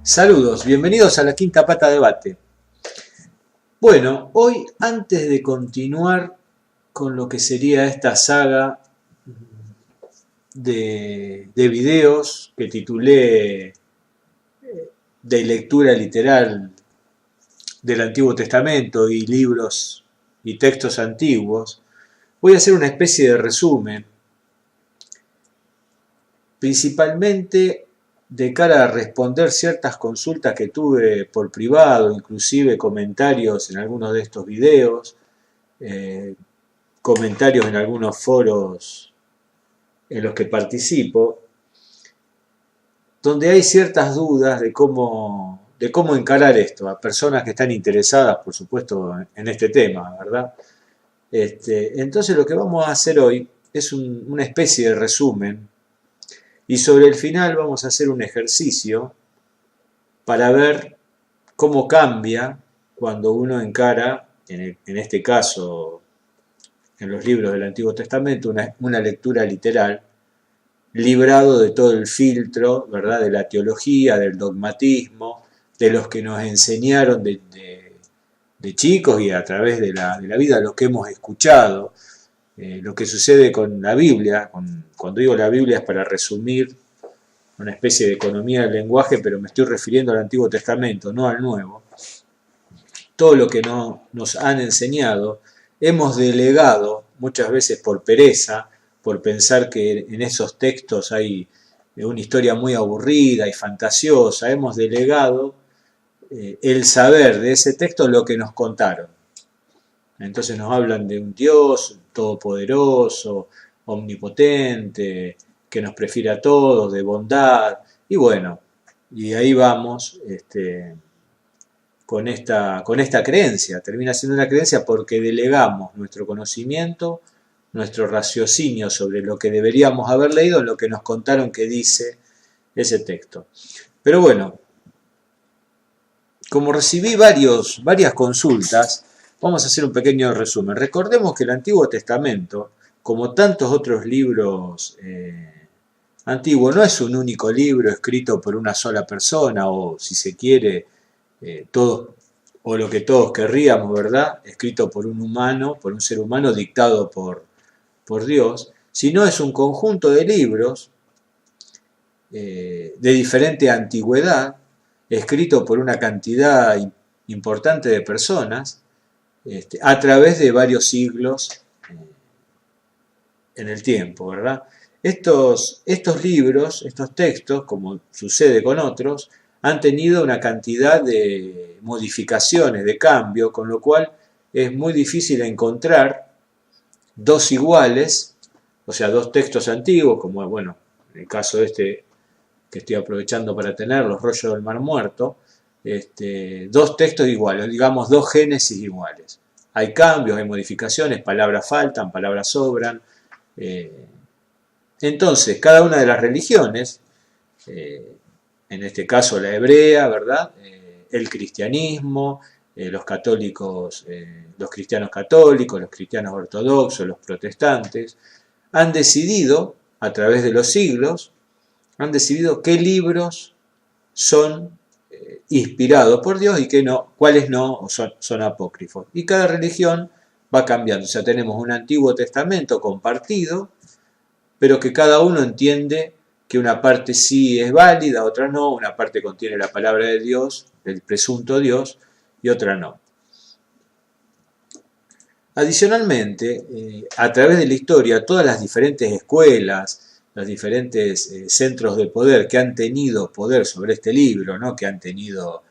Saludos, bienvenidos a la Quinta Pata Debate. Bueno, hoy antes de continuar con lo que sería esta saga de videos que titulé de lectura literal del Antiguo Testamento y libros y textos antiguos, voy a hacer una especie de resumen, principalmente de cara a responder ciertas consultas que tuve por privado, inclusive comentarios en algunos de estos videos, comentarios en algunos foros en los que participo, donde hay ciertas dudas de cómo encarar esto a personas que están interesadas, por supuesto, en este tema, ¿verdad? Entonces lo que vamos a hacer hoy es una especie de resumen y sobre el final vamos a hacer un ejercicio para ver cómo cambia cuando uno encara, en este caso, en los libros del Antiguo Testamento, una lectura literal, librado de todo el filtro, ¿verdad?, de la teología, del dogmatismo, de los que nos enseñaron de chicos y a través de la vida, lo que hemos escuchado, lo que sucede con la Biblia. Cuando digo la Biblia es para resumir una especie de economía del lenguaje, pero me estoy refiriendo al Antiguo Testamento, no al Nuevo. Todo lo que nos han enseñado, hemos delegado, muchas veces por pereza, por pensar que en esos textos hay una historia muy aburrida y fantasiosa, hemos delegado el saber de ese texto lo que nos contaron. Entonces nos hablan de un Dios todopoderoso, omnipotente, que nos prefiere a todos, de bondad, y bueno, y ahí vamos con esta creencia. Termina siendo una creencia porque delegamos nuestro conocimiento, nuestro raciocinio sobre lo que deberíamos haber leído en lo que nos contaron que dice ese texto. Pero bueno, como recibí varias consultas, vamos a hacer un pequeño resumen. Recordemos que el Antiguo Testamento, como tantos otros libros antiguos, no es un único libro escrito por una sola persona o, si se quiere, todo, o lo que todos querríamos, ¿verdad?, escrito por un humano, por un ser humano, dictado por Dios, sino es un conjunto de libros de diferente antigüedad, escrito por una cantidad importante de personas, a través de varios siglos en el tiempo, ¿verdad? Estos libros, estos textos, como sucede con otros, han tenido una cantidad de modificaciones, de cambio, con lo cual es muy difícil encontrar dos iguales, o sea, dos textos antiguos, como, bueno, en el caso que estoy aprovechando para tener, los rollos del Mar Muerto, dos textos iguales, digamos dos génesis iguales. Hay cambios, hay modificaciones, palabras faltan, palabras sobran. Entonces, cada una de las religiones, en este caso la hebrea, ¿verdad?, el cristianismo, los católicos, los cristianos católicos, los cristianos ortodoxos, los protestantes, han decidido, a través de los siglos, han decidido qué libros son inspirados por Dios y cuáles no, o son apócrifos. Y cada religión va cambiando. O sea, tenemos un Antiguo Testamento compartido, pero que cada uno entiende que una parte sí es válida, otra no, una parte contiene la palabra de Dios, del presunto Dios, y otra no. Adicionalmente, a través de la historia, todas las diferentes escuelas, los diferentes centros de poder que han tenido poder sobre este libro, no que han tenido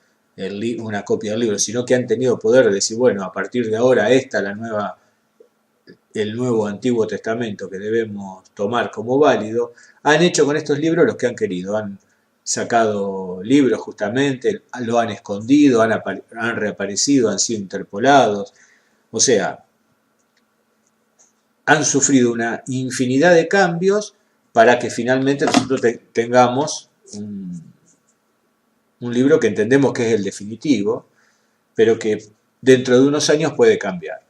una copia del libro, sino que han tenido poder de decir, bueno, a partir de ahora esta es el nuevo Antiguo Testamento que debemos tomar como válido, han hecho con estos libros los que han querido, han sacado libros justamente, lo han escondido, han reaparecido, han sido interpolados, o sea, han sufrido una infinidad de cambios para que finalmente nosotros tengamos un libro que entendemos que es el definitivo, pero que dentro de unos años puede cambiar.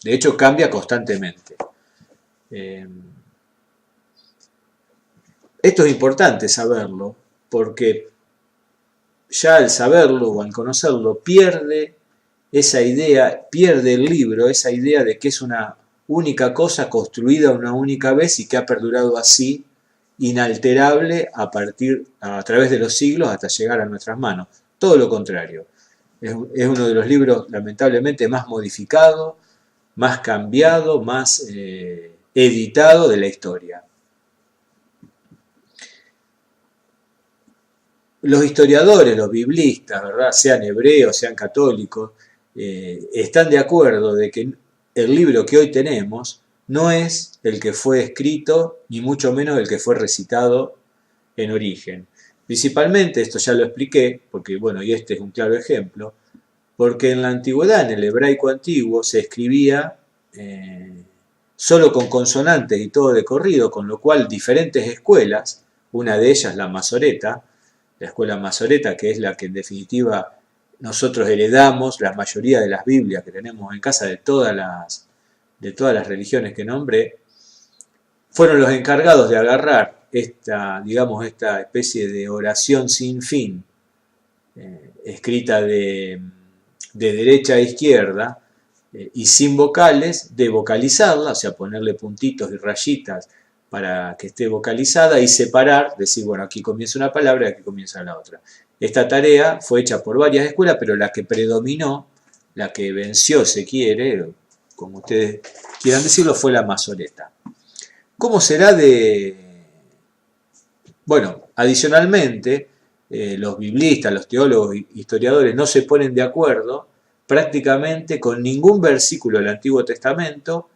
De hecho, cambia constantemente. Esto es importante saberlo porque ya al saberlo o al conocerlo, pierde esa idea, pierde el libro, esa idea de que es una única cosa construida una única vez y que ha perdurado así, inalterable a través de los siglos hasta llegar a nuestras manos. Todo lo contrario. Es uno de los libros lamentablemente más modificado, más cambiado, más editado de la historia. Los historiadores, los biblistas, ¿verdad? Sean hebreos, sean católicos, están de acuerdo de que el libro que hoy tenemos no es el que fue escrito, ni mucho menos el que fue recitado en origen. Principalmente, esto ya lo expliqué, porque bueno, y este es un claro ejemplo, porque en la antigüedad, en el hebraico antiguo, se escribía solo con consonantes y todo de corrido, con lo cual diferentes escuelas, una de ellas la masoreta, la escuela masoreta, que es la que en definitiva nosotros heredamos, la mayoría de las Biblias que tenemos en casa de todas las religiones que nombré, fueron los encargados de agarrar digamos, esta especie de oración sin fin, escrita de derecha a izquierda, y sin vocales, de vocalizarla, o sea, ponerle puntitos y rayitas para que esté vocalizada y separar, decir, bueno, aquí comienza una palabra y aquí comienza la otra. Esta tarea fue hecha por varias escuelas, pero la que predominó, la que venció, se quiere, como ustedes quieran decirlo, fue la masoreta. ¿Cómo será de...? Bueno, adicionalmente, los biblistas, los teólogos, historiadores no se ponen de acuerdo prácticamente con ningún versículo del Antiguo Testamento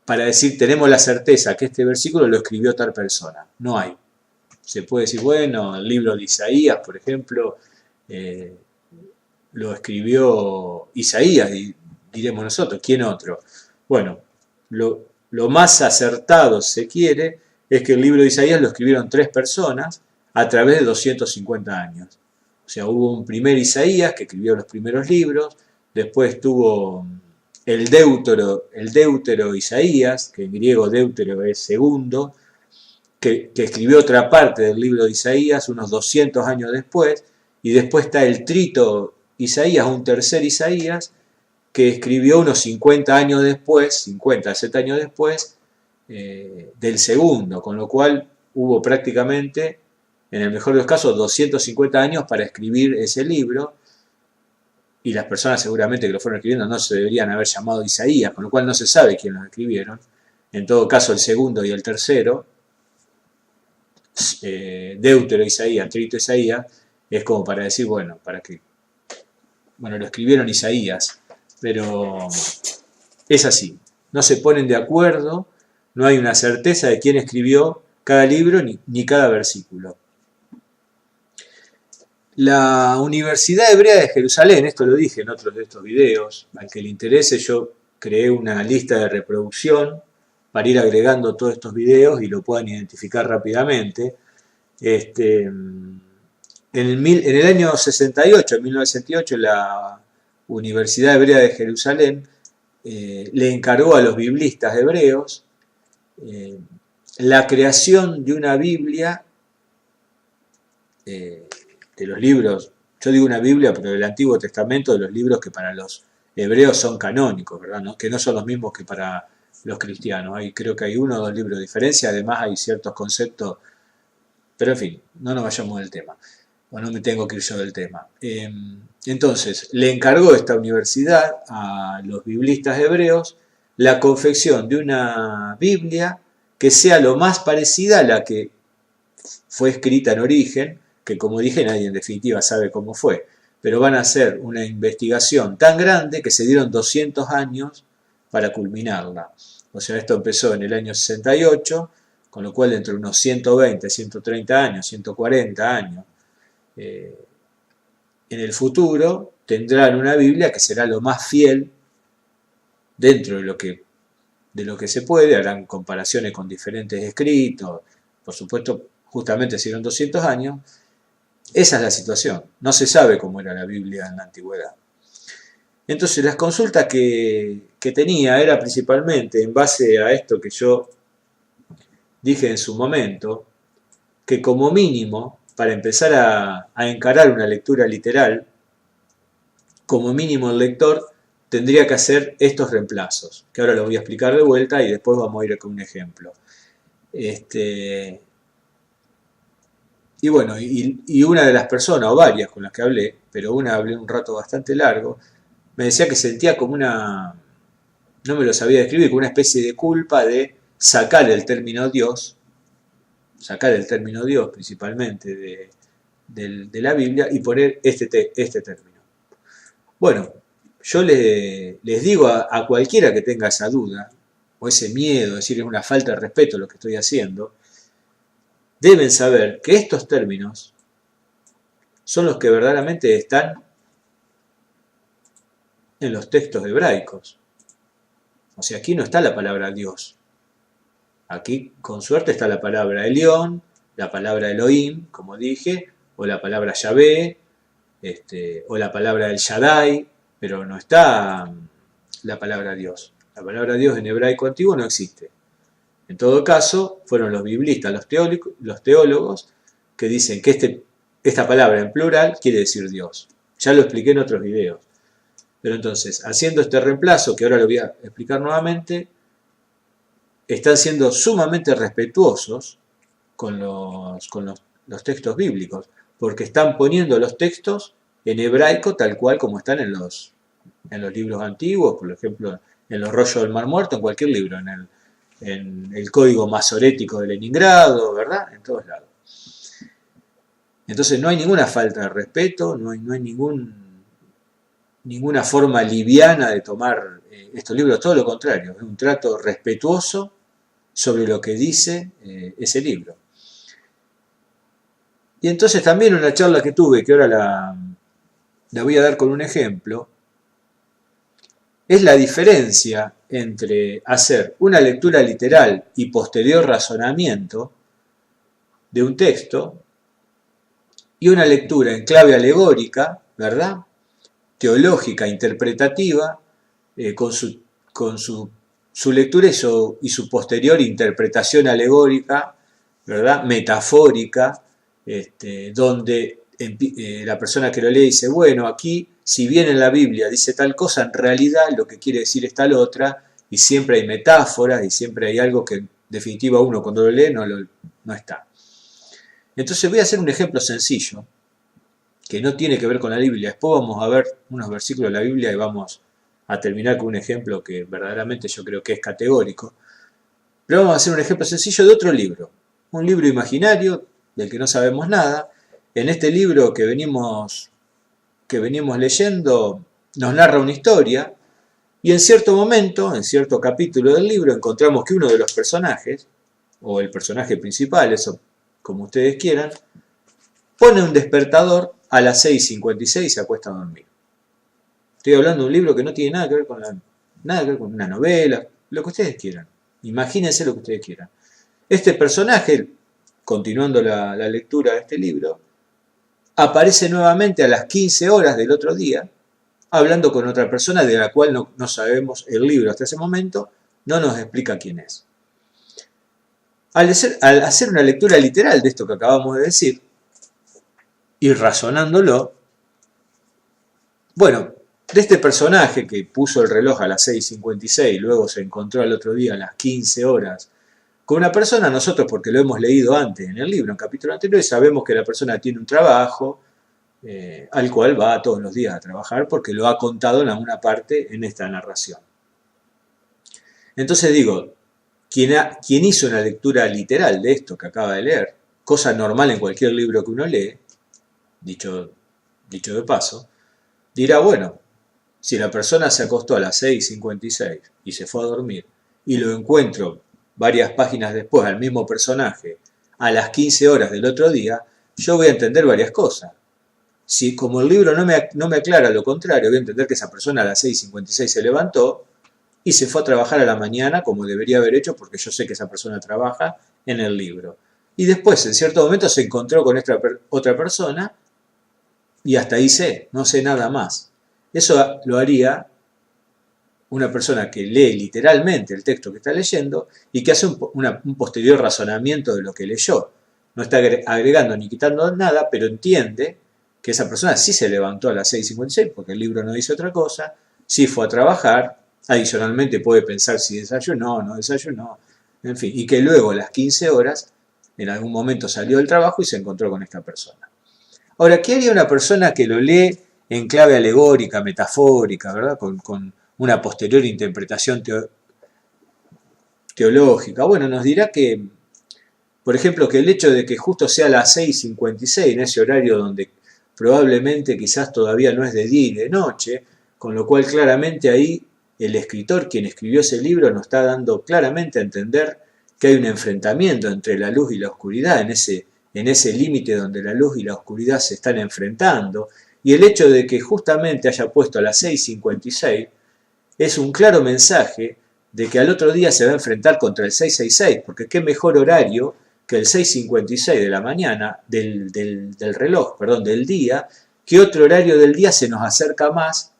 para decir, tenemos la certeza que este versículo lo escribió tal persona. No hay. Se puede decir, bueno, el libro de Isaías, por ejemplo, lo escribió Isaías, y diremos nosotros, ¿quién otro? Bueno, lo más acertado, se quiere, es que el libro de Isaías lo escribieron 3 personas a través de 250 años. O sea, hubo un primer Isaías que escribió los primeros libros, después tuvo el Deutero Isaías, que en griego Deutero es segundo, que escribió otra parte del libro de Isaías unos 200 años después, y después está el Trito Isaías, un tercer Isaías, que escribió unos 50 años después, 50, 60 años después, del segundo, con lo cual hubo prácticamente, en el mejor de los casos, 250 años para escribir ese libro, y las personas seguramente que lo fueron escribiendo no se deberían haber llamado Isaías, con lo cual no se sabe quién los escribieron. En todo caso, el segundo y el tercero, Deutero Isaías, Trito Isaías, es como para decir, bueno, lo escribieron Isaías, pero es así, no se ponen de acuerdo, no hay una certeza de quién escribió cada libro ni cada versículo. La Universidad Hebrea de Jerusalén, esto lo dije en otros de estos videos, al que le interese, yo creé una lista de reproducción para ir agregando todos estos videos y lo puedan identificar rápidamente. En el año 68, en 1968, la Universidad Hebrea de Jerusalén le encargó a los biblistas hebreos la creación de una Biblia, de los libros, yo digo una Biblia, pero del Antiguo Testamento, de los libros que para los hebreos son canónicos, ¿verdad? ¿No? Que no son los mismos que para los cristianos. Creo que hay 1 o 2 libros de diferencia, además hay ciertos conceptos, pero en fin, no nos vayamos del tema, o no me tengo que ir yo del tema. Entonces, le encargó esta universidad a los biblistas hebreos la confección de una Biblia que sea lo más parecida a la que fue escrita en origen, que como dije nadie en definitiva sabe cómo fue, pero van a hacer una investigación tan grande que se dieron 200 años para culminarla. O sea, esto empezó en el año 68, con lo cual dentro de unos 120, 130 años, 140 años, en el futuro tendrán una Biblia que será lo más fiel dentro de lo que se puede, harán comparaciones con diferentes escritos, por supuesto, justamente si eran 200 años. Esa es la situación, no se sabe cómo era la Biblia en la antigüedad. Entonces las consultas que tenía era principalmente en base a esto que yo dije en su momento, que como mínimo, para empezar a encarar una lectura literal, como mínimo el lector tendría que hacer estos reemplazos, que ahora los voy a explicar de vuelta y después vamos a ir con un ejemplo. Y bueno, y una de las personas, o varias con las que hablé, pero una hablé un rato bastante largo, me decía que sentía como una, no me lo sabía describir, como una especie de culpa de sacar el término Dios principalmente de la Biblia y poner este término. Bueno, yo les digo a cualquiera que tenga esa duda, o ese miedo, es decir, es una falta de respeto lo que estoy haciendo, deben saber que estos términos son los que verdaderamente están en los textos hebraicos. O sea, aquí no está la palabra Dios. Aquí, con suerte, está la palabra Elión, la palabra Elohim, como dije, o la palabra Yahvé, o la palabra El Shaddai, pero no está la palabra Dios. La palabra Dios en hebraico antiguo no existe. En todo caso, fueron los biblistas, los teólogos, que dicen que esta palabra en plural quiere decir Dios. Ya lo expliqué en otros videos. Pero entonces, haciendo este reemplazo, que ahora lo voy a explicar nuevamente, están siendo sumamente respetuosos con los textos bíblicos, porque están poniendo los textos en hebraico tal cual como están en los libros antiguos, por ejemplo, en los rollos del Mar Muerto, en cualquier libro, en el código masorético de Leningrado, ¿verdad? En todos lados. Entonces no hay ninguna falta de respeto, no hay ninguna forma liviana de tomar estos libros, todo lo contrario, es un trato respetuoso sobre lo que dice ese libro. Y entonces también una charla que tuve, que ahora la voy a dar con un ejemplo, es la diferencia entre hacer una lectura literal y posterior razonamiento de un texto y una lectura en clave alegórica, ¿verdad? Teológica, interpretativa, con su lectura y su posterior interpretación alegórica, ¿verdad? Metafórica, donde la persona que lo lee dice, bueno, aquí, si bien en la Biblia dice tal cosa, en realidad lo que quiere decir es tal otra, y siempre hay metáforas, y siempre hay algo que en definitiva uno cuando lo lee no está. Entonces voy a hacer un ejemplo sencillo, que no tiene que ver con la Biblia. Después vamos a ver unos versículos de la Biblia y vamos a terminar con un ejemplo que verdaderamente yo creo que es categórico. Pero vamos a hacer un ejemplo sencillo de otro libro. Un libro imaginario del que no sabemos nada. En este libro que venimos leyendo nos narra una historia y en cierto momento, en cierto capítulo del libro, encontramos que uno de los personajes, o el personaje principal, eso como ustedes quieran, pone un despertador a las 6:56 y se acuesta a dormir. Estoy hablando de un libro que no tiene nada que ver con una novela, lo que ustedes quieran. Imagínense lo que ustedes quieran. Este personaje, continuando la lectura de este libro, aparece nuevamente a las 15 horas del otro día, hablando con otra persona de la cual no sabemos el libro hasta ese momento, no nos explica quién es. Al hacer una lectura literal de esto que acabamos de decir, y razonándolo, bueno, de este personaje que puso el reloj a las 6:56, luego se encontró al otro día a las 15 horas con una persona, nosotros porque lo hemos leído antes en el libro, en capítulo anterior, sabemos que la persona tiene un trabajo al cual va todos los días a trabajar porque lo ha contado en alguna parte en esta narración. Entonces digo, quien hizo una lectura literal de esto que acaba de leer, cosa normal en cualquier libro que uno lee, dicho de paso, dirá, bueno, si la persona se acostó a las 6:56 y se fue a dormir y lo encuentro varias páginas después al mismo personaje a las 15 horas del otro día, yo voy a entender varias cosas. Si como el libro no me aclara lo contrario, voy a entender que esa persona a las 6:56 se levantó y se fue a trabajar a la mañana como debería haber hecho porque yo sé que esa persona trabaja en el libro. Y después, en cierto momento, se encontró con esta otra persona y hasta ahí no sé nada más. Eso lo haría una persona que lee literalmente el texto que está leyendo y que hace un posterior razonamiento de lo que leyó. no está agregando ni quitando nada, pero entiende que esa persona sí se levantó a las 6:56 porque el libro no dice otra cosa, sí fue a trabajar, adicionalmente puede pensar si desayunó o no desayunó, en fin, y que luego a las 15 horas en algún momento salió del trabajo y se encontró con esta persona. Ahora, ¿qué haría una persona que lo lee en clave alegórica, metafórica, ¿verdad? Con una posterior interpretación teológica? Bueno, nos dirá que, por ejemplo, que el hecho de que justo sea las 6:56, en ese horario donde probablemente quizás todavía no es de día y de noche, con lo cual claramente ahí el escritor, quien escribió ese libro, nos está dando claramente a entender que hay un enfrentamiento entre la luz y la oscuridad, en ese límite donde la luz y la oscuridad se están enfrentando, y el hecho de que justamente haya puesto a las 6:56 es un claro mensaje de que al otro día se va a enfrentar contra el 666, porque qué mejor horario que el 6:56 de la mañana, del reloj, perdón, del día, que otro horario del día se nos acerca más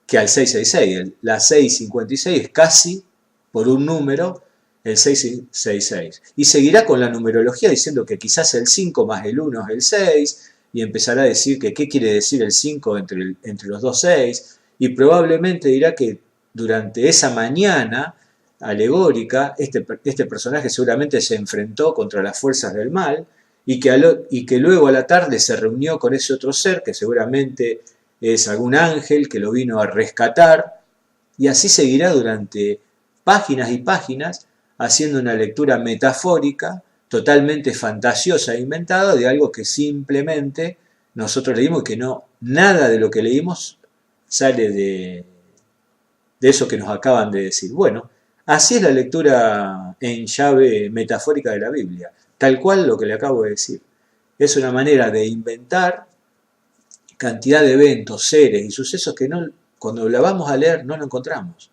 que al 666. La 6:56 es casi, por un número, el 666. Y seguirá con la numerología diciendo que quizás el 5 más el 1 es el 6, y empezará a decir que qué quiere decir el 5 entre los dos 6, y probablemente dirá que durante esa mañana alegórica, este personaje seguramente se enfrentó contra las fuerzas del mal, y que luego a la tarde se reunió con ese otro ser, que seguramente es algún ángel que lo vino a rescatar, y así seguirá durante páginas y páginas haciendo una lectura metafórica, totalmente fantasiosa e inventada de algo que simplemente nosotros leímos y que no, nada de lo que leímos sale de eso que nos acaban de decir. Bueno, así es la lectura en llave metafórica de la Biblia, tal cual lo que le acabo de decir. Es una manera de inventar cantidad de eventos, seres y sucesos que no, cuando la vamos a leer no lo encontramos.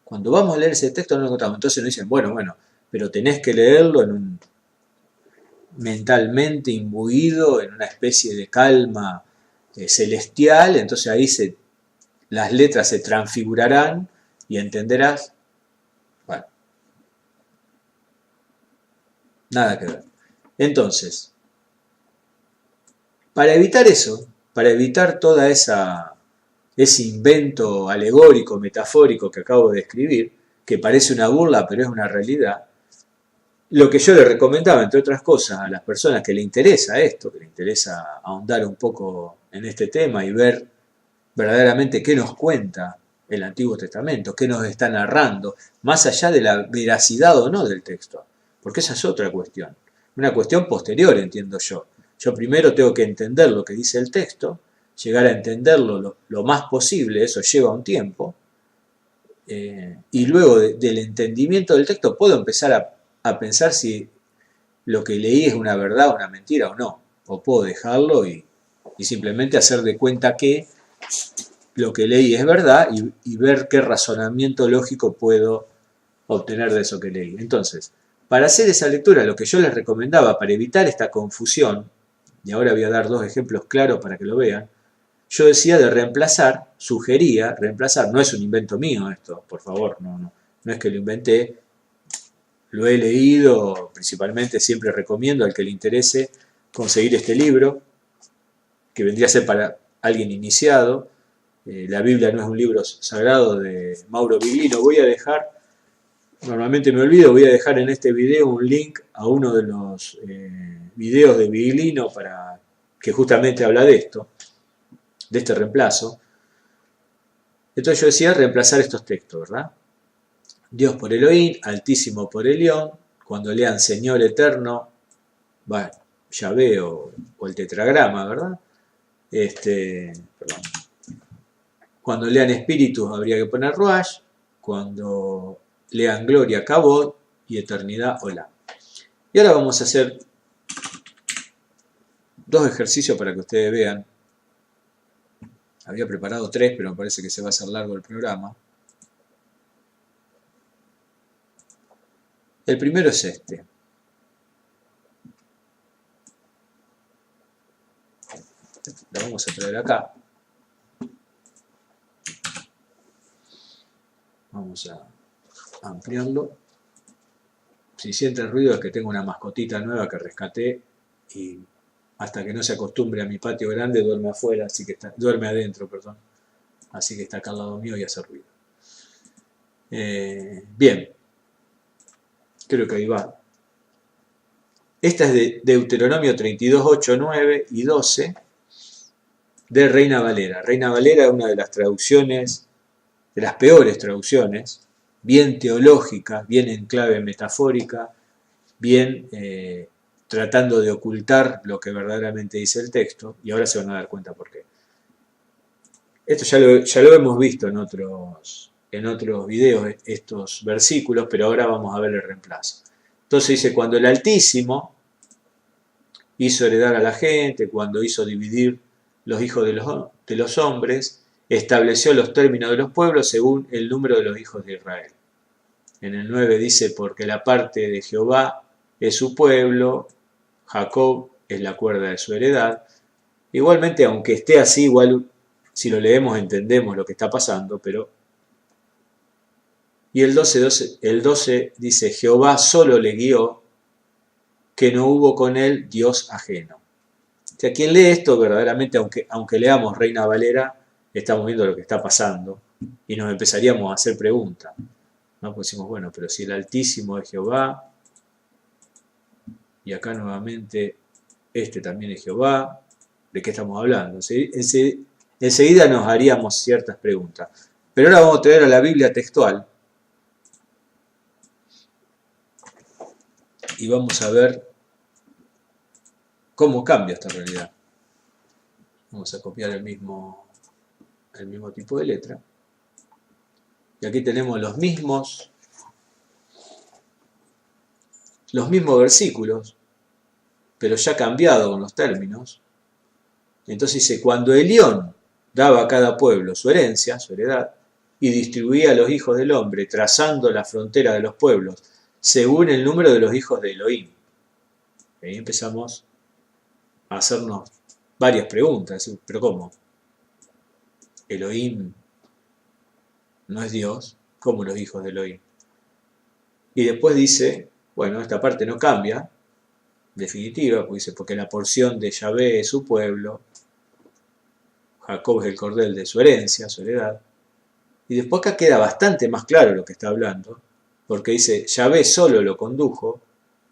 Cuando vamos a leer ese texto no lo encontramos. Entonces nos dicen, bueno, pero tenés que leerlo mentalmente imbuido en una especie de calma celestial, entonces ahí las letras se transfigurarán y entenderás. Bueno, nada que ver. Entonces, para evitar eso, para evitar toda ese invento alegórico, metafórico que acabo de escribir, que parece una burla pero es una realidad, lo que yo le recomendaba, entre otras cosas, a las personas que le interesa esto, que le interesa ahondar un poco en este tema y ver verdaderamente qué nos cuenta el Antiguo Testamento, qué nos está narrando, más allá de la veracidad o no del texto, porque esa es otra cuestión, una cuestión posterior, entiendo yo. Yo primero tengo que entender lo que dice el texto, llegar a entenderlo lo más posible, eso lleva un tiempo, y luego del entendimiento del texto puedo empezar a pensar si lo que leí es una verdad, una mentira o no, o puedo dejarlo y simplemente hacer de cuenta que lo que leí es verdad y ver qué razonamiento lógico puedo obtener de eso que leí. Entonces, para hacer esa lectura, lo que yo les recomendaba para evitar esta confusión, y ahora voy a dar dos ejemplos claros para que lo vean, yo decía de reemplazar, sugería reemplazar, no es un invento mío esto, por favor, no es que lo inventé, lo he leído, principalmente siempre recomiendo al que le interese conseguir este libro, que vendría a ser para alguien iniciado. La Biblia no es un libro sagrado de Mauro Biglino. Voy a dejar, normalmente me olvido, voy a dejar en este video un link a uno de los videos de Biglino para que justamente habla de esto, de este reemplazo. Entonces yo decía reemplazar estos textos, ¿verdad? Dios por Elohim, Altísimo por Elión, cuando lean Señor Eterno, bueno, Yahvé o el tetragrama, ¿verdad? Perdón. Cuando lean Espíritus habría que poner Ruach, cuando lean Gloria, Kabod y Eternidad, Olam. Y ahora vamos a hacer dos ejercicios para que ustedes vean. Había preparado tres, pero me parece que se va a hacer largo el programa. El primero es este. Lo vamos a traer acá. Vamos a ampliarlo. Si sienten ruido es que tengo una mascotita nueva que rescaté y hasta que no se acostumbre a mi patio grande duerme afuera, así que duerme adentro, perdón. Así que está acá al lado mío y hace ruido. Bien, creo que ahí va. Esta es de Deuteronomio 32, 8, 9 y 12 de Reina Valera. Reina Valera es una de las traducciones, de las peores traducciones, bien teológica, bien en clave metafórica, bien tratando de ocultar lo que verdaderamente dice el texto, y ahora se van a dar cuenta por qué. Esto ya lo hemos visto en otros videos, estos versículos, pero ahora vamos a ver el reemplazo. Entonces dice, cuando el Altísimo hizo heredar a la gente, cuando hizo dividir los hijos de los hombres, estableció los términos de los pueblos según el número de los hijos de Israel. En el 9 dice, porque la parte de Jehová es su pueblo, Jacob es la cuerda de su heredad. Igualmente, aunque esté así, igual si lo leemos entendemos lo que está pasando, pero... Y el 12 dice, Jehová solo le guió, que no hubo con él Dios ajeno. O sea, quien lee esto verdaderamente, aunque leamos Reina Valera, estamos viendo lo que está pasando y nos empezaríamos a hacer preguntas, ¿no? Pues decimos, bueno, pero si el Altísimo es Jehová, y acá nuevamente este también es Jehová, ¿de qué estamos hablando? ¿Sí? Enseguida nos haríamos ciertas preguntas. Pero ahora vamos a traer a la Biblia textual y vamos a ver cómo cambia esta realidad. Vamos a copiar el mismo tipo de letra. Y aquí tenemos los mismos versículos, pero ya cambiado con los términos. Entonces dice, cuando Elión daba a cada pueblo su herencia, su heredad, y distribuía a los hijos del hombre, trazando la frontera de los pueblos, según el número de los hijos de Elohim. Ahí empezamos a hacernos varias preguntas. ¿Pero cómo? ¿Elohim no es Dios? ¿Cómo los hijos de Elohim? Y después dice, bueno, esta parte no cambia, definitiva, porque dice, porque la porción de Yahvé es su pueblo, Jacob es el cordel de su herencia, su heredad. Y después acá queda bastante más claro lo que está hablando, porque dice, Yahvé solo lo condujo,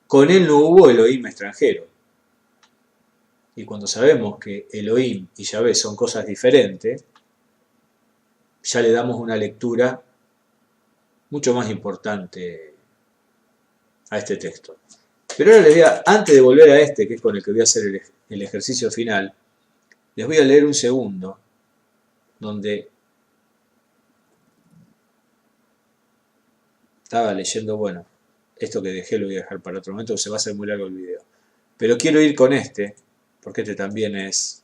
con él no hubo Elohim extranjero. Y cuando sabemos que Elohim y Yahvé son cosas diferentes, ya le damos una lectura mucho más importante a este texto. Pero ahora les voy antes de volver a este, que es con el que voy a hacer el ejercicio final, les voy a leer un segundo, donde estaba leyendo, bueno, esto que dejé lo voy a dejar para otro momento, se va a hacer muy largo el video. Pero quiero ir con este, porque este también es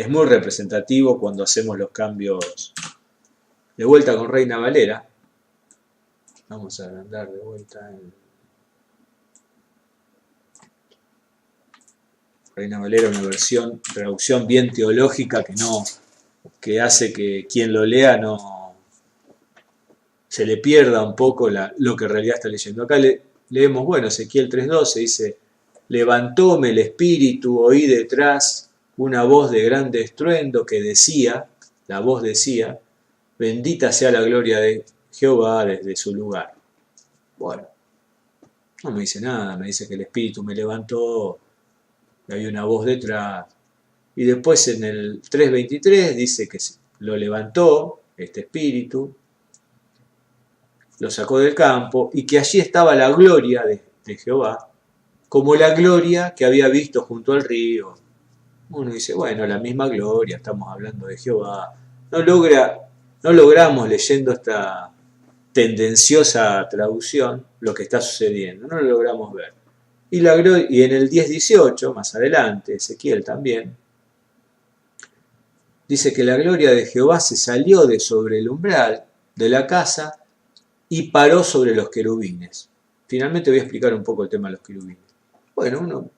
muy representativo cuando hacemos los cambios de vuelta con Reina Valera. Vamos a agrandar de vuelta Reina Valera, una traducción bien teológica que hace que quien lo lea no se le pierda un poco lo que en realidad está leyendo. Acá leemos, bueno, Ezequiel 3:12 dice, levantóme el espíritu, oí detrás una voz de grande estruendo que decía, la voz decía, bendita sea la gloria de Jehová desde su lugar. Bueno, no me dice nada, me dice que el espíritu me levantó, que hay una voz detrás. Y después en el 3:23 dice que lo levantó, este espíritu, lo sacó del campo y que allí estaba la gloria de Jehová, como la gloria que había visto junto al río. Uno dice, bueno, la misma gloria, estamos hablando de Jehová. No logramos leyendo esta tendenciosa traducción lo que está sucediendo, no lo logramos ver. Y en el 10:18, más adelante, Ezequiel también, dice que la gloria de Jehová se salió de sobre el umbral de la casa y paró sobre los querubines. Finalmente voy a explicar un poco el tema de los querubines. Bueno,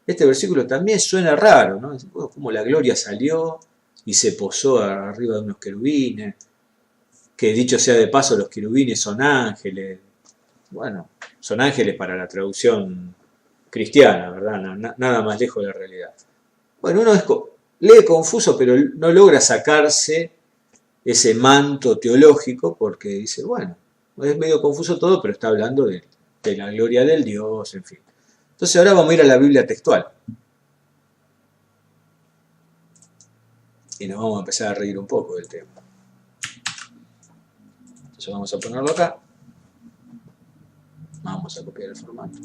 este versículo también suena raro, ¿no? Como la gloria salió y se posó arriba de unos querubines. que dicho sea de paso, los querubines son ángeles. Bueno, son ángeles para la traducción cristiana, ¿verdad? Nada más lejos de la realidad. Bueno, uno lee confuso, pero no logra sacarse ese manto teológico porque dice, bueno, es medio confuso todo, pero está hablando de la gloria del Dios, en fin. Entonces ahora vamos a ir a la Biblia textual. Y nos vamos a empezar a reír un poco del tema. Entonces vamos a ponerlo acá. Vamos a copiar el formato.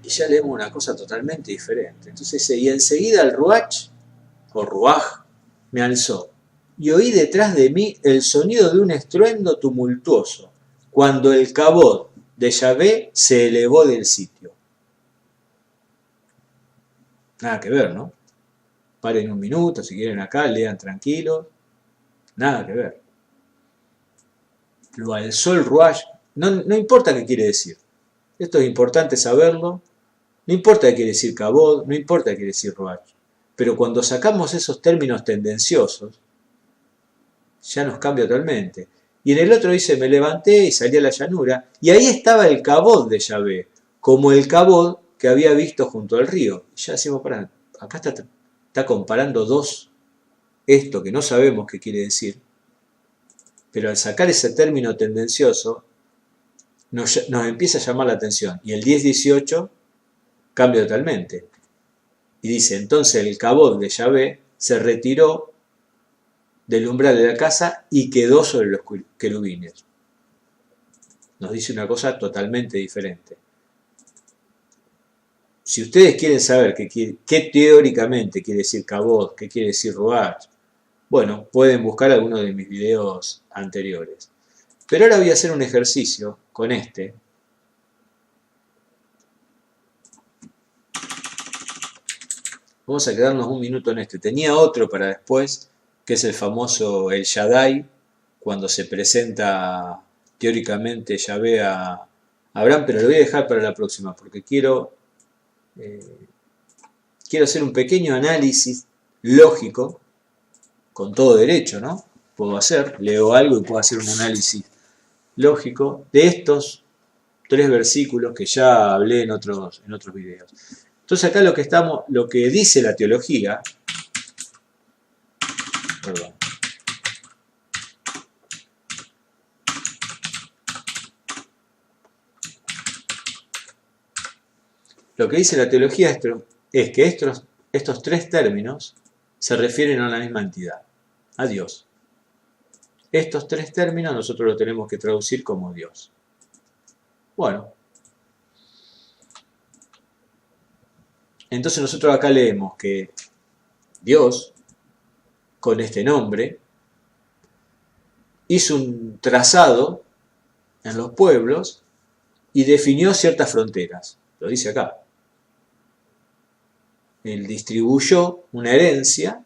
Y ya leemos una cosa totalmente diferente. Entonces dice, y enseguida el Ruach, o Ruaj, me alzó, y oí detrás de mí el sonido de un estruendo tumultuoso, cuando el cabod de Yahvé se elevó del sitio. Nada que ver, ¿no? Paren un minuto, si quieren acá, lean tranquilos. Nada que ver. Lo alzó el Ruach. No importa qué quiere decir. Esto es importante saberlo. No importa qué quiere decir cabod, no importa qué quiere decir Ruach. Pero cuando sacamos esos términos tendenciosos, ya nos cambia totalmente. Y en el otro dice, me levanté y salí a la llanura, y ahí estaba el cabod de Yahvé, como el cabod que había visto junto al río. Y ya decimos, pará, acá está comparando esto que no sabemos qué quiere decir, pero al sacar ese término tendencioso, nos empieza a llamar la atención. Y el 10-18 cambia totalmente. Y dice, entonces el cabod de Yahvé se retiró del umbral de la casa y quedó sobre los querubines. Nos dice una cosa totalmente diferente. Si ustedes quieren saber qué teóricamente quiere decir cabod, qué quiere decir Ruach, bueno, pueden buscar algunos de mis videos anteriores. Pero ahora voy a hacer un ejercicio con este. Vamos a quedarnos un minuto en este. Tenía otro para después, que es el famoso El Shaddai, cuando se presenta teóricamente Yahvé a Abraham, pero lo voy a dejar para la próxima, porque quiero hacer un pequeño análisis lógico, con todo derecho, ¿no? Leo algo y puedo hacer un análisis lógico de estos 3 versículos que ya hablé en otros videos. Entonces acá lo que dice la teología, perdón, lo que dice la teología es que estos 3 términos se refieren a la misma entidad, a Dios. Estos 3 términos nosotros los tenemos que traducir como Dios. Bueno, entonces nosotros acá leemos que Dios, con este nombre, hizo un trazado en los pueblos y definió ciertas fronteras. Lo dice acá. Él distribuyó una herencia,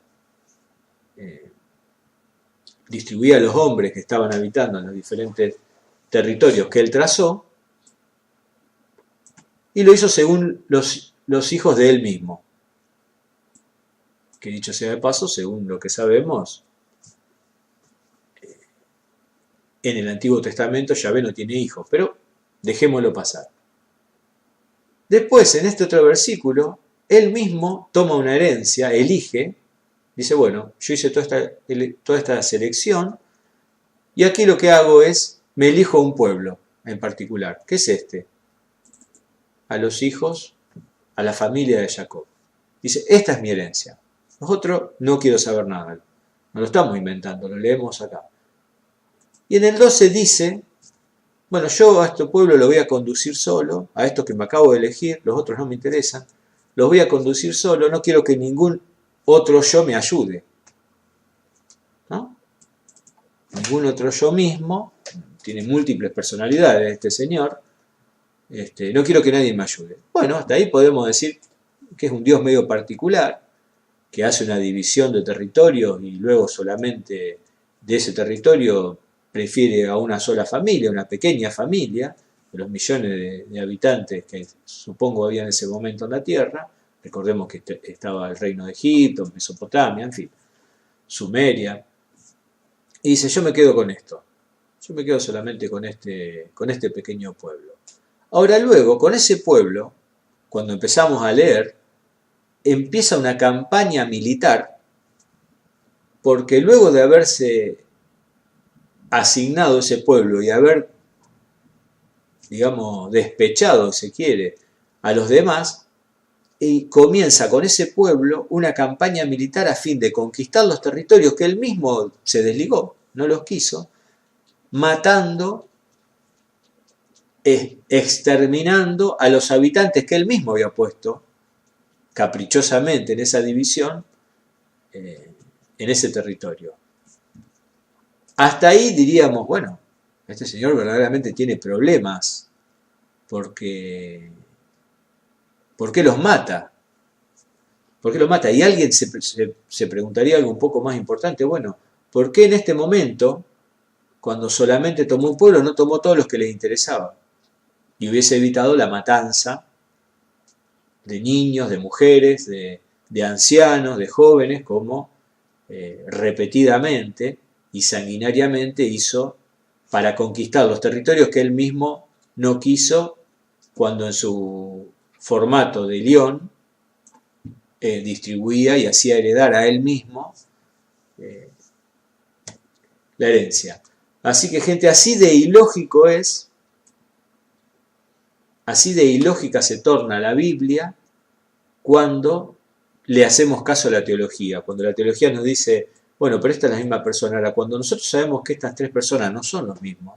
distribuía a los hombres que estaban habitando en los diferentes territorios que él trazó, y lo hizo según los hijos de él mismo. Que dicho sea de paso, según lo que sabemos, en el Antiguo Testamento Yahvé no tiene hijos, pero dejémoslo pasar. Después, en este otro versículo, él mismo toma una herencia, elige, dice, bueno, yo hice toda esta selección, y aquí lo que hago es, me elijo un pueblo en particular. ¿Qué es este? A los hijos, a la familia de Jacob. Dice, esta es mi herencia. Nosotros no quiero saber nada. No lo estamos inventando, lo leemos acá. Y en el 12 dice, bueno, yo a este pueblo lo voy a conducir solo, a estos que me acabo de elegir, los otros no me interesan, los voy a conducir solo, no quiero que ningún otro yo me ayude. ¿No? Ningún otro yo mismo, tiene múltiples personalidades este señor, no quiero que nadie me ayude. Bueno, hasta ahí podemos decir que es un Dios medio particular, que hace una división de territorios y luego solamente de ese territorio prefiere a una sola familia, una pequeña familia, de los millones de habitantes que supongo había en ese momento en la Tierra, Recordemos que estaba el reino de Egipto, Mesopotamia, en fin, Sumeria. Y dice, yo me quedo con esto. Yo me quedo solamente con este pequeño pueblo. Ahora luego, con ese pueblo, cuando empezamos a leer, empieza una campaña militar, porque luego de haberse asignado ese pueblo y haber, digamos, despechado, si se quiere, a los demás, y comienza con ese pueblo una campaña militar a fin de conquistar los territorios que él mismo se desligó, no los quiso, matando, exterminando a los habitantes que él mismo había puesto caprichosamente en esa división, en ese territorio. Hasta ahí diríamos, bueno, este señor verdaderamente tiene problemas, porque ¿por qué los mata? ¿Por qué los mata? Y alguien se preguntaría algo un poco más importante, bueno, ¿por qué en este momento, cuando solamente tomó un pueblo, no tomó todos los que les interesaba? Y hubiese evitado la matanza de niños, de mujeres, de ancianos, de jóvenes, como repetidamente y sanguinariamente hizo para conquistar los territorios que él mismo no quiso, cuando en su formato de león distribuía y hacía heredar a él mismo la herencia. Así que, gente, así de ilógico es, así de ilógica se torna la Biblia cuando le hacemos caso a la teología, cuando la teología nos dice, bueno, pero esta es la misma persona. Ahora, cuando nosotros sabemos que estas tres personas no son los mismos,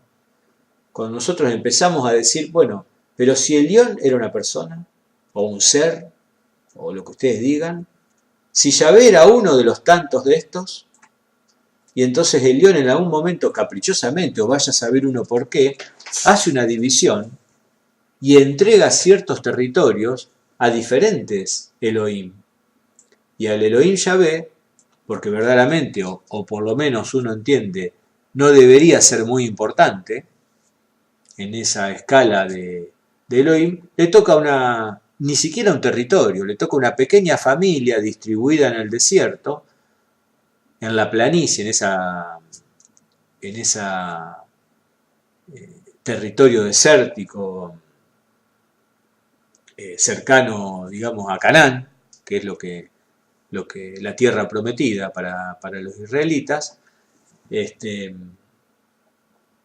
cuando nosotros empezamos a decir, bueno, pero si el león era una persona, o un ser, o lo que ustedes digan, si Yahvé era uno de los tantos de estos, y entonces el león en algún momento caprichosamente, o vaya a saber uno por qué, hace una división y entrega ciertos territorios a diferentes Elohim. Y al Elohim Yahvé, porque verdaderamente, o por lo menos uno entiende, no debería ser muy importante en esa escala de Elohim, le toca ni siquiera un territorio, le toca una pequeña familia distribuida en el desierto, en la planicie, en esa territorio desértico cercano, digamos, a Canaán, que es lo que la tierra prometida para los israelitas,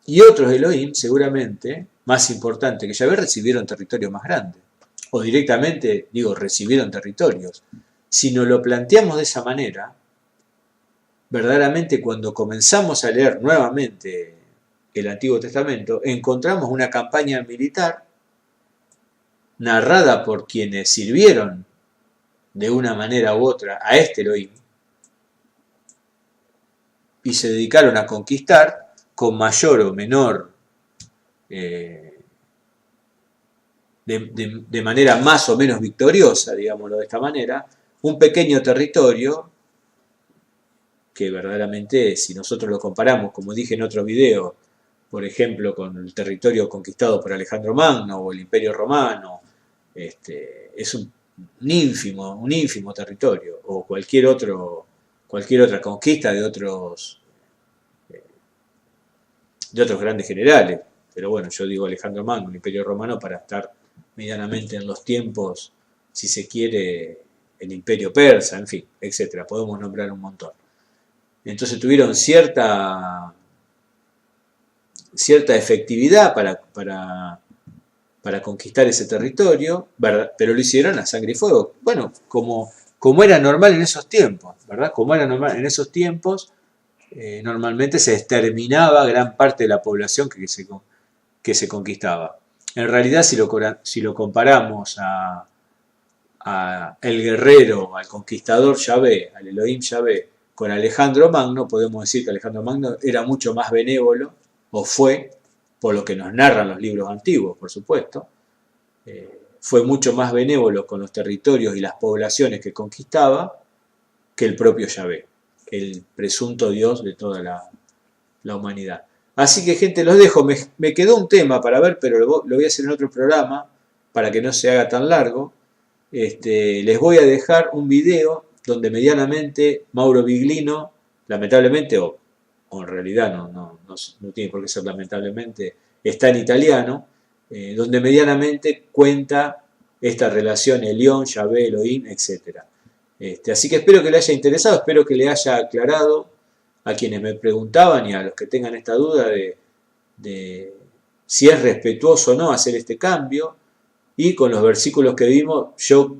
y otros Elohim, seguramente, más importante que Yahvé, recibieron territorios más grandes, o directamente, digo, recibieron territorios. Si nos lo planteamos de esa manera, verdaderamente cuando comenzamos a leer nuevamente el Antiguo Testamento, encontramos una campaña militar narrada por quienes sirvieron de una manera u otra a este Elohim y se dedicaron a conquistar con mayor o menor, de manera más o menos victoriosa, digámoslo de esta manera, un pequeño territorio que verdaderamente, si nosotros lo comparamos, como dije en otro video, por ejemplo, con el territorio conquistado por Alejandro Magno o el Imperio Romano, es un ínfimo territorio, o cualquier otra conquista de otros grandes generales. Pero bueno, yo digo Alejandro Magno, el Imperio Romano, para estar medianamente en los tiempos, si se quiere, el Imperio Persa, en fin, etcétera. Podemos nombrar un montón. Entonces tuvieron cierta efectividad para conquistar ese territorio, ¿verdad? Pero lo hicieron a sangre y fuego. Bueno, como era normal en esos tiempos, ¿verdad? Como era normal en esos tiempos, normalmente se exterminaba gran parte de la población que se conquistaba. En realidad, si lo comparamos a el guerrero, al conquistador Yahvé, al Elohim Yahvé, con Alejandro Magno, podemos decir que Alejandro Magno era mucho más benévolo, o fue, por lo que nos narran los libros antiguos, por supuesto, fue mucho más benévolo con los territorios y las poblaciones que conquistaba que el propio Yahvé, el presunto Dios de toda la humanidad. Así que, gente, los dejo. Me quedó un tema para ver, pero lo voy a hacer en otro programa para que no se haga tan largo. les voy a dejar un video donde medianamente Mauro Biglino, lamentablemente, o en realidad no tiene por qué ser lamentablemente, está en italiano, donde medianamente cuenta esta relación Elión, Yahvé, Elohim, etc. Así que espero que le haya interesado, espero que le haya aclarado a quienes me preguntaban y a los que tengan esta duda de si es respetuoso o no hacer este cambio. Y con los versículos que vimos, yo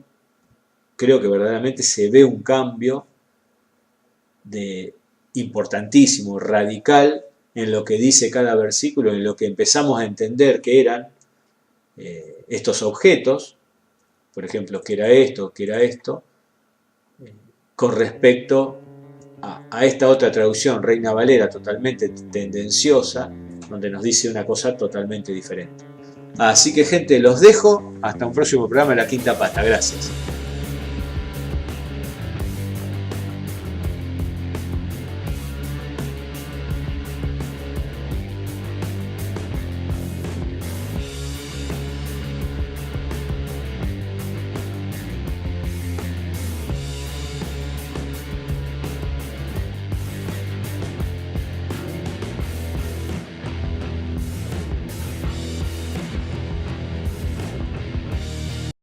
creo que verdaderamente se ve un cambio importantísimo, radical, en lo que dice cada versículo, en lo que empezamos a entender que eran estos objetos, por ejemplo, que era esto, con respecto a esta otra traducción, Reina Valera, totalmente tendenciosa, donde nos dice una cosa totalmente diferente. Así que gente, los dejo, hasta un próximo programa de La Quinta Pata, gracias.